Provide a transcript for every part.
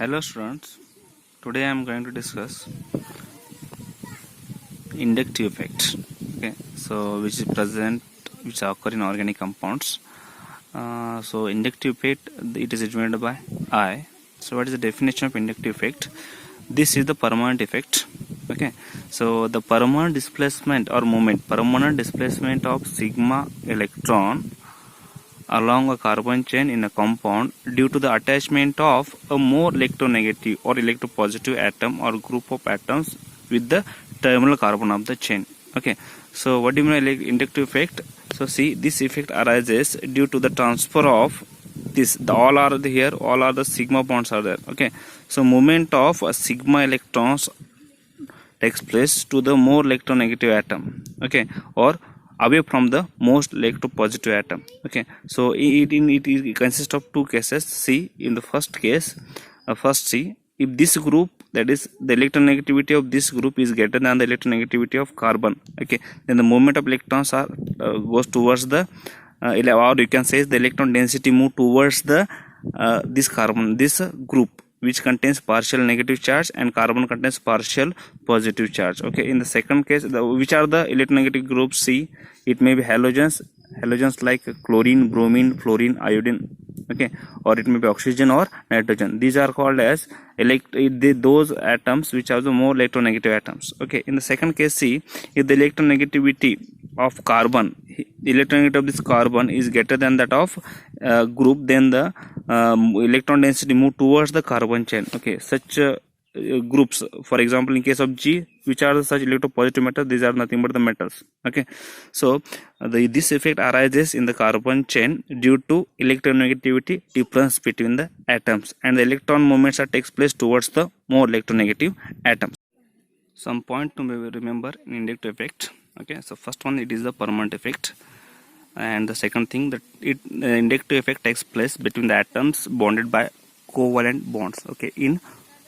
Hello students, today I am going to discuss inductive effect. Okay, so which occur in organic compounds. So inductive effect, it is determined by I. So what is the definition of inductive effect? This is the permanent effect. Okay, so the permanent displacement of sigma electron along a carbon chain in a compound due to the attachment of a more electronegative or electropositive atom or group of atoms with the terminal carbon of the chain. Okay, so what do you mean by inductive effect? So see, this effect arises due to the transfer of this, all are the sigma bonds are there. Okay, so movement of sigma electrons takes place to the more electronegative atom, okay, or away from the most electropositive atom. Okay, so it consists of two cases. See, in the first case, see, if this group, that is the electronegativity of this group, is greater than the electronegativity of carbon, okay, then the movement of electrons are goes towards the or you can say the electron density move towards the this group which contains partial negative charge and carbon contains partial positive charge. Okay, in the second case, which are the electronegative groups? See, it may be halogens like chlorine, bromine, fluorine, iodine. Okay, or it may be oxygen or nitrogen. These are called as those atoms which are the more electronegative atoms. Okay, in the second case, see, if the electronegativity of carbon, electronegativity of this carbon is greater than that of group, then the electron density move towards the carbon chain. Okay, such groups, for example, in case of G, which are such electropositive metals, these are nothing but the metals. Okay, so this effect arises in the carbon chain due to electronegativity difference between the atoms, and the electron movements are takes place towards the more electronegative atoms. Some point to remember in inductive effect. Okay, so first one, it is the permanent effect, and the second thing, that the inductive effect takes place between the atoms bonded by covalent bonds. Okay,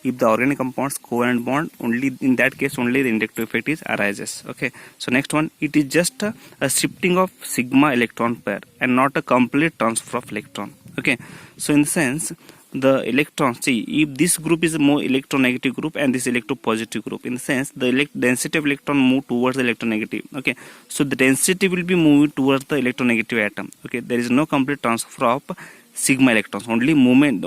if the organic compounds covalent bond, only in that case only the inductive effect is arises. Okay, so next one, it is just a shifting of sigma electron pair and not a complete transfer of electron. Okay, so in the sense, the electrons, see, if this group is a more electronegative group and this electropositive group, in the sense the density of electron move towards the electronegative. Okay, so the density will be moving towards the electronegative atom. Okay, there is no complete transfer of sigma electrons, only movement,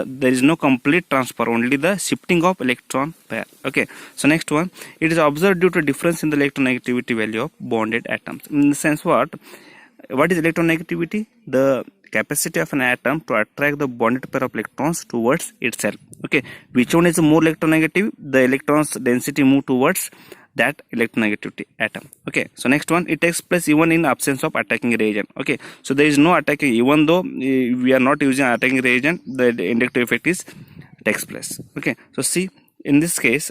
there is no complete transfer, only the shifting of electron pair. Okay, so next one, it is observed due to difference in the electronegativity value of bonded atoms. In the sense, what is electronegativity? The capacity of an atom to attract the bonded pair of electrons towards itself. Okay, which one is more electronegative? The electrons density move towards that electronegativity atom. Okay, so next one, it takes place even in absence of attacking reagent. Okay, so there is no attacking, even though we are not using attacking reagent, the inductive effect takes place. Okay, so see, in this case,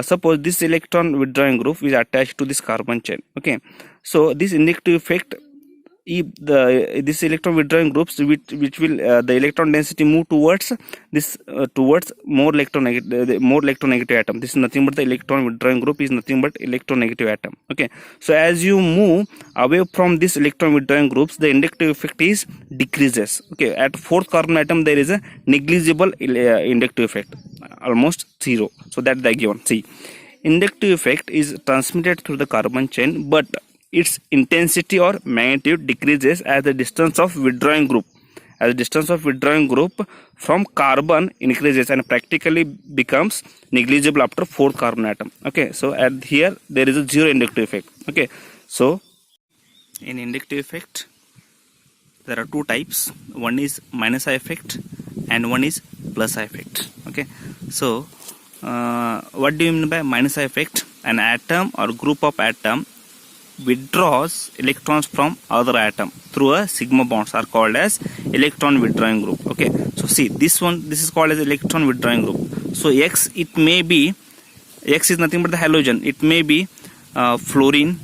suppose this electron withdrawing group is attached to this carbon chain. Okay, so this inductive effect, if this electron withdrawing groups which will the electron density move towards this towards more electronegative atom. This is nothing but the electron withdrawing group is nothing but electronegative atom. Okay, so as you move away from this electron withdrawing groups, the inductive effect is decreases. Okay, at fourth carbon atom there is a negligible inductive effect, almost zero. So that the given. See, inductive effect is transmitted through the carbon chain, but its intensity or magnitude decreases as the distance of withdrawing group. As the distance of withdrawing group from carbon increases and practically becomes negligible after fourth carbon atom. Okay, so at here there is a zero inductive effect. Okay, so in inductive effect there are two types. One is minus I effect and one is plus I effect. Okay, so what do you mean by minus I effect? An atom or group of atom withdraws electrons from other atom through a sigma bonds are called as electron withdrawing group. Okay, so see, this is called as electron withdrawing group. So X, it may be, X is nothing but the halogen. It may be fluorine,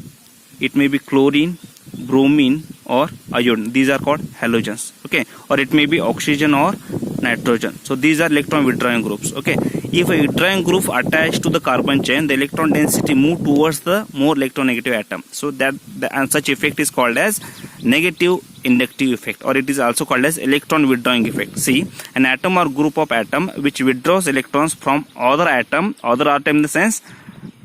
it may be chlorine, bromine or iodine. These are called halogens. Okay, or it may be oxygen or nitrogen. So these are electron withdrawing groups. Okay, if a withdrawing group attached to the carbon chain, the electron density move towards the more electronegative atom. So that and such effect is called as negative inductive effect, or it is also called as electron withdrawing effect. See, an atom or group of atom which withdraws electrons from other atom in the sense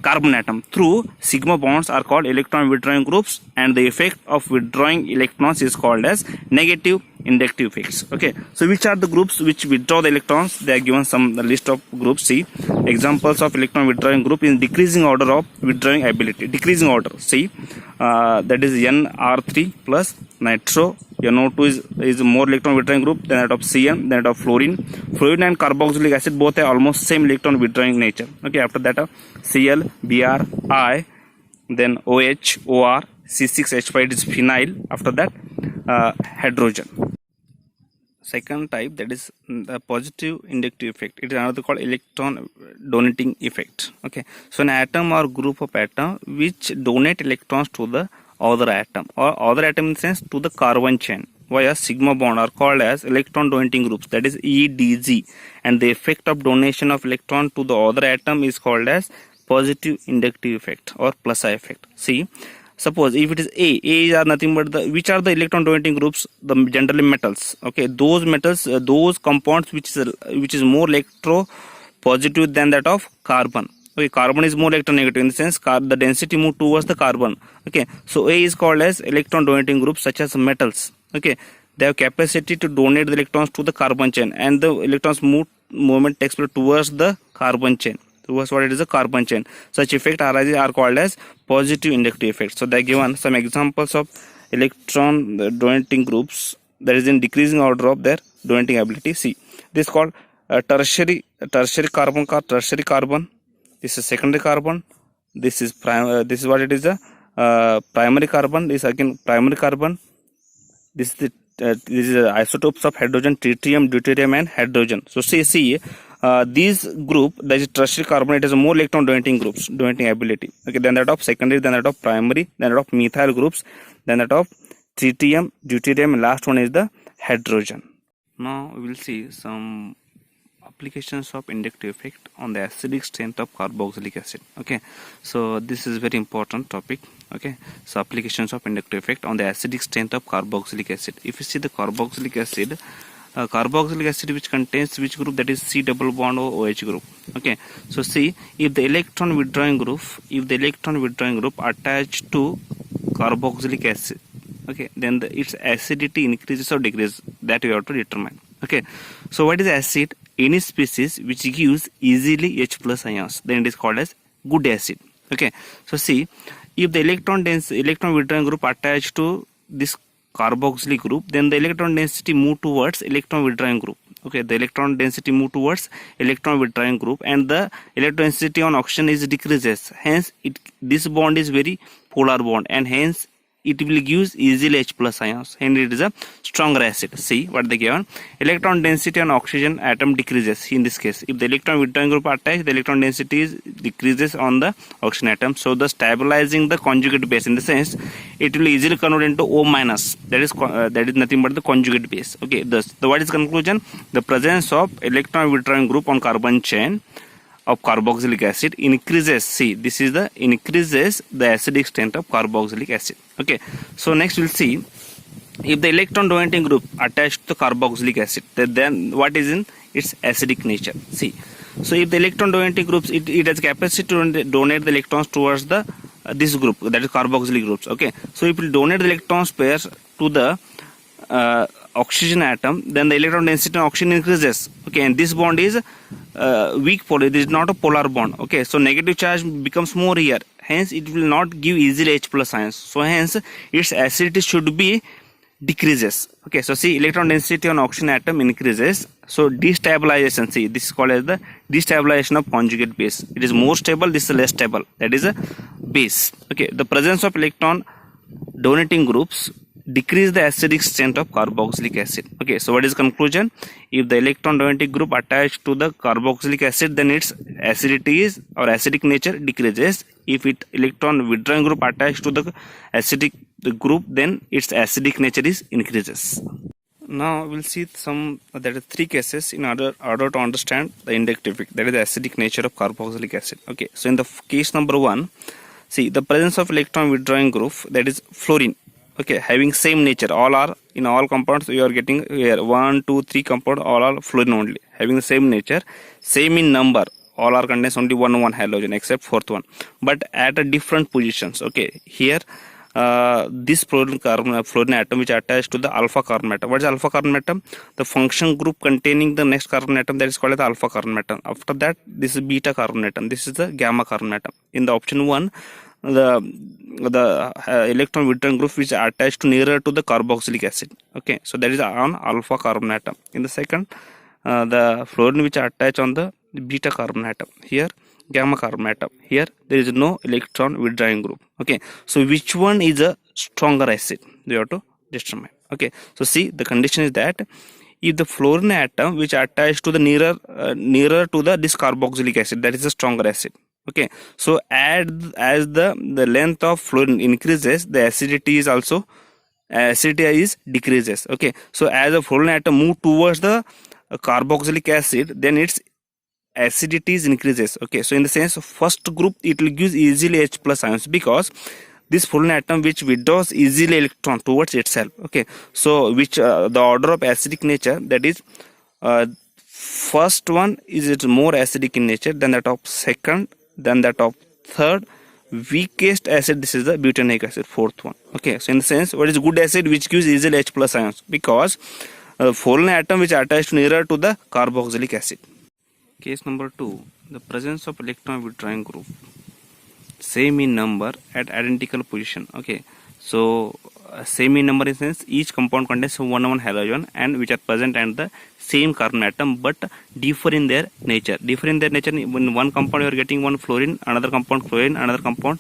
carbon atom through sigma bonds are called electron withdrawing groups, and the effect of withdrawing electrons is called as negative inductive effects. Okay, so which are the groups which withdraw the electrons? They are given the list of groups. See, examples of electron withdrawing group in decreasing order of withdrawing ability. Decreasing order, see, that is Nr3 plus nitro. NO2 is more electron withdrawing group than that of Cn, than that of fluorine. Fluorine and carboxylic acid both have almost same electron withdrawing nature. Okay, after that Cl, Br, I, then OH, OR, C6H5, it is phenyl. After that hydrogen. Second type, that is the positive inductive effect. It is another called electron donating effect. Okay, so an atom or group of atom which donate electrons to the other atom, or other atom in the sense to the carbon chain via sigma bond, are called as electron donating groups, that is EDG, and the effect of donation of electron to the other atom is called as positive inductive effect or plus I effect. See, suppose if it is A are nothing but which are the electron donating groups? The generally metals. Okay, those metals, those compounds which is more electro positive than that of carbon. Okay, carbon is more electronegative in the sense the density move towards the carbon. Okay, so A is called as electron donating groups such as metals. Okay, they have capacity to donate the electrons to the carbon chain, and the electrons movement takes place towards the carbon chain. Towards what it is a carbon chain. Such effect are called as positive inductive effects. So they are given some examples of electron donating groups that is in decreasing order of their donating ability. See, this is called tertiary carbon. This is secondary carbon. This is what it is, primary carbon. This again primary carbon. This is isotopes of hydrogen, tritium, deuterium, and hydrogen. So see, these group, that is tertiary carbon, it has more electron donating groups, donating ability. Okay, then that of secondary, then that of primary, then that of methyl groups, then that of tritium, deuterium, and last one is the hydrogen. Now we will see some applications of inductive effect on the acidic strength of carboxylic acid. Okay, so this is very important topic. Okay, so applications of inductive effect on the acidic strength of carboxylic acid. If you see the carboxylic acid which contains which group? That is C double bond OH group. Okay, so see, if the electron withdrawing group attached to carboxylic acid, okay, then its acidity increases or decreases, that we have to determine. Okay, so what is acid? Any species which gives easily H plus ions, then it is called as good acid. Okay, so see, if the electron withdrawing group attached to this carboxylic group, then the electron density move towards electron withdrawing group. Okay, the electron density move towards electron withdrawing group, and the electron density on oxygen is decreases. Hence, this bond is very polar bond, and hence it will give easily H plus ions, and it is a stronger acid. See what they given: electron density on oxygen atom decreases. In this case, if the electron withdrawing group attached, the electron density decreases on the oxygen atom. So the stabilizing the conjugate base, in the sense it will easily convert into O minus. That is nothing but the conjugate base. Okay, thus what is conclusion? The presence of electron withdrawing group on carbon chain of carboxylic acid increases. See, this is the increases the acidic strength of carboxylic acid. Okay, so next we'll see, if the electron donating group attached to carboxylic acid, then what is in its acidic nature? See, so if the electron donating groups, it has capacity to donate the electrons towards the this group, that is carboxylic groups. Okay, so if it will donate the electrons pairs to the oxygen atom, then the electron density of oxygen increases. Okay, and this bond is weak polar, it is not a polar bond. Okay, so negative charge becomes more here, hence it will not give easily H plus ions. So hence its acidity should be decreases. Okay, so see, electron density on oxygen atom increases, so destabilization, see, this is called as the destabilization of conjugate base. It is more stable, this is less stable, that is a base. Okay, the presence of electron donating groups decrease the acidic strength of carboxylic acid. Okay, so what is conclusion? If the electron donating group attached to the carboxylic acid, then its acidity is or acidic nature decreases. If it electron withdrawing group attached to the acidic group, then its acidic nature is increases. Now we'll see there are three cases in order to understand the inductive effect, that is the acidic nature of carboxylic acid. Okay, so in the case number 1, see, the presence of electron withdrawing group, that is fluorine. okay, having same nature. All are in all compounds you are getting here 1 2 3 compound, all are fluorine only, having the same nature, same in number, all are contains only one halogen except fourth one, but at a different positions. Okay, here this fluorine atom which attached to the alpha carbon atom. What is alpha carbon atom? The function group containing the next carbon atom, that is called as the alpha carbon atom. After that, this is beta carbon atom, this is the gamma carbon atom. In the option 1, the electron withdrawing group which are attached to nearer to the carboxylic acid. Okay, so that is on alpha carbon atom. In the second, the fluorine which are attached on the beta carbon atom. Here gamma carbon atom. Here there is no electron withdrawing group. Okay, so which one is a stronger acid, you have to determine. Okay, so see, the condition is that if the fluorine atom which are attached to the nearer to the this carboxylic acid, that is a stronger acid. Okay, so as the length of fluorine increases, the acidity is decreases. Okay, so as the fluorine atom move towards the carboxylic acid, then its acidity increases. Okay, so in the sense, first group it will give easily H plus ions, because this fluorine atom which withdraws easily electron towards itself. Okay, so which the order of acidic nature, that is first one is it more acidic in nature, then that of second, then that of third. Weakest acid, this is the butanoic acid, fourth one. Okay, so in the sense, what is good acid which gives easily H plus ions? Because fluorine atom which are attached nearer to the carboxylic acid. Case number 2, the presence of electron withdrawing group, same in number at identical position. Okay, so same in number in sense each compound contains one halogen and which are present at the same carbon atom, but differ in their nature. In one compound you are getting one fluorine, another compound chlorine, another compound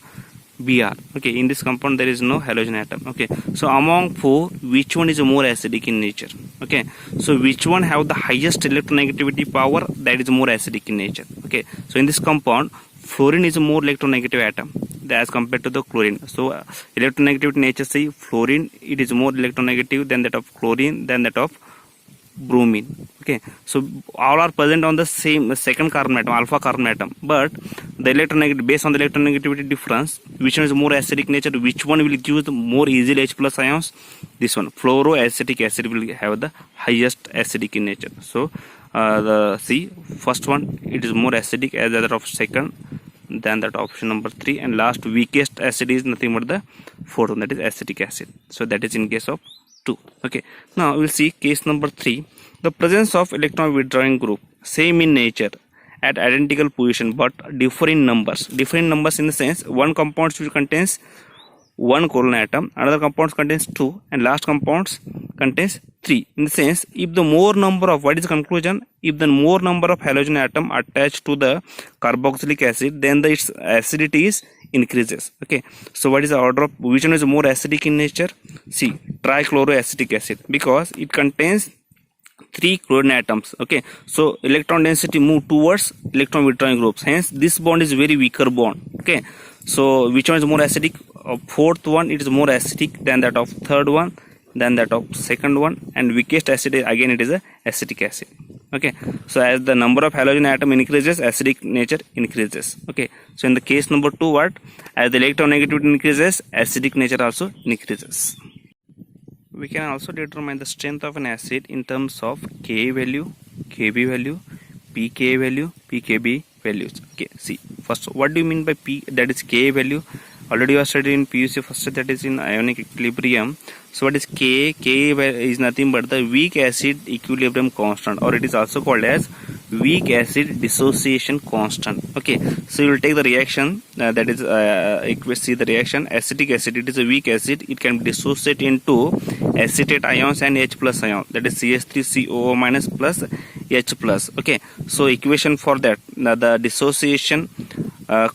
Br. Okay, in this compound there is no halogen atom. Okay, so among four, which one is more acidic in nature? Okay, so which one have the highest electronegativity power, that is more acidic in nature. Okay, so in this compound fluorine is a more electronegative atom as compared to the chlorine. So electronegativity nature, say fluorine, it is more electronegative than that of chlorine, than that of bromine. Okay, so all are present on the same second carbon atom, alpha carbon atom, but the electronegativity, based on the electronegativity difference, which one is more acidic nature, which one will give the more easily H plus ions? This one, fluoroacetic acid, will have the highest acidic in nature. So the C, first one, it is more acidic as that of second, than that option number 3, and last weakest acid is nothing but the fourth one, that is acetic acid. So that is in case of 2. Okay, now we will see case number 3, the presence of electron withdrawing group, same in nature at identical position but different numbers. Different numbers in the sense, one compound will contains one chlorine atom, another compound contains 2, and last compounds contains 3. In the sense, if the more number of, what is the conclusion? If the more number of halogen atom attached to the carboxylic acid, then its acidity is increases. Okay, so what is the order of, which one is more acidic in nature? See, trichloroacetic acid, because it contains 3 chlorine atoms. Okay, so electron density move towards electron withdrawing groups, hence this bond is very weaker bond. Okay, so which one is more acidic? Fourth one, it is more acidic than that of third one, than that of second one, and weakest acid again it is a acetic acid. Okay, so as the number of halogen atom increases, acidic nature increases. Okay, so in the case number 2, what? As the electronegativity increases, acidic nature also increases. We can also determine the strength of an acid in terms of Ka value, Kb value, pK value, pKb values. Okay, see, first, what do you mean by P? That is Ka value. Already you are studied in PUC first, that is in ionic equilibrium. So what is Ka? Ka is nothing but the weak acid equilibrium constant, or it is also called as weak acid dissociation constant. Okay, so you will take the reaction, that is see the reaction, acetic acid, it is a weak acid, it can dissociate into acetate ions and H plus ion, that is CH3COO minus plus H plus. Okay, so equation for that, the dissociation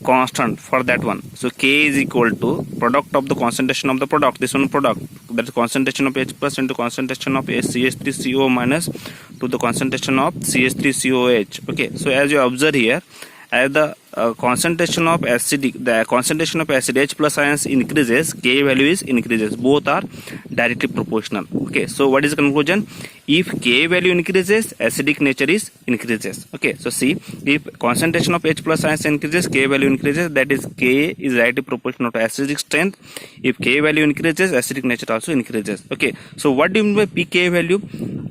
constant for that one, so K is equal to product of the concentration of the product, this one product, that is concentration of H plus into concentration of CH3CO minus to the concentration of CH3COH. Okay, so as you observe here, as the concentration of acid H plus ions increases, Ka value is increases. Both are directly proportional. Okay, so what is the conclusion? If Ka value increases, acidic nature is increases. Okay, so see, if concentration of H plus ions increases, Ka value increases, that is Ka is directly proportional to acidic strength. If Ka value increases, acidic nature also increases. Okay, so what do you mean by pK value?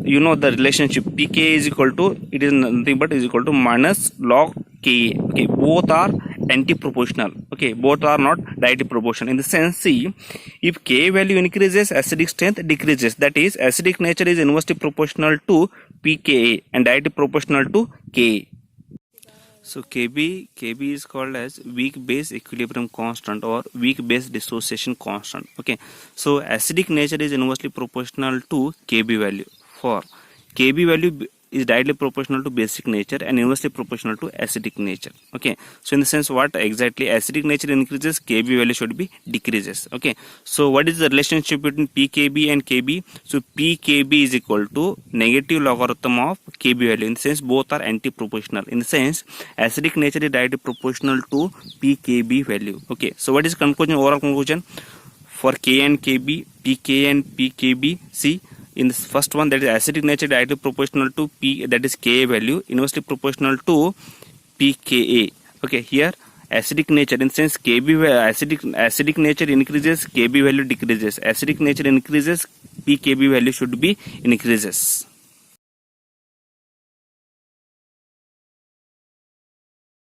You know the relationship pK is equal to, it is nothing but is equal to minus log Ka. Okay, both are anti-proportional. Okay, both are not directly proportional. In the sense, see, if Ka value increases, acidic strength decreases. That is, acidic nature is inversely proportional to pKa and directly proportional to Ka. So Kb is called as weak base equilibrium constant or weak base dissociation constant. Okay, so acidic nature is inversely proportional to Kb value. For Kb value is directly proportional to basic nature and inversely proportional to acidic nature. Okay, so in the sense, what exactly acidic nature increases, Kb value should be decreases. Okay, so what is the relationship between pKb and Kb? So pKb is equal to negative logarithm of Kb value. In the sense, both are anti-proportional. In the sense, acidic nature is directly proportional to pKb value. Okay, so what is conclusion, overall conclusion for K and Kb, pK and pKb? See, in this first one, that is acidic nature directly proportional to P, that is Ka value, inversely proportional to pKa. Okay, here acidic nature, in sense Kb acidic nature increases, Kb value decreases. Acidic nature increases, pKb value should be increases.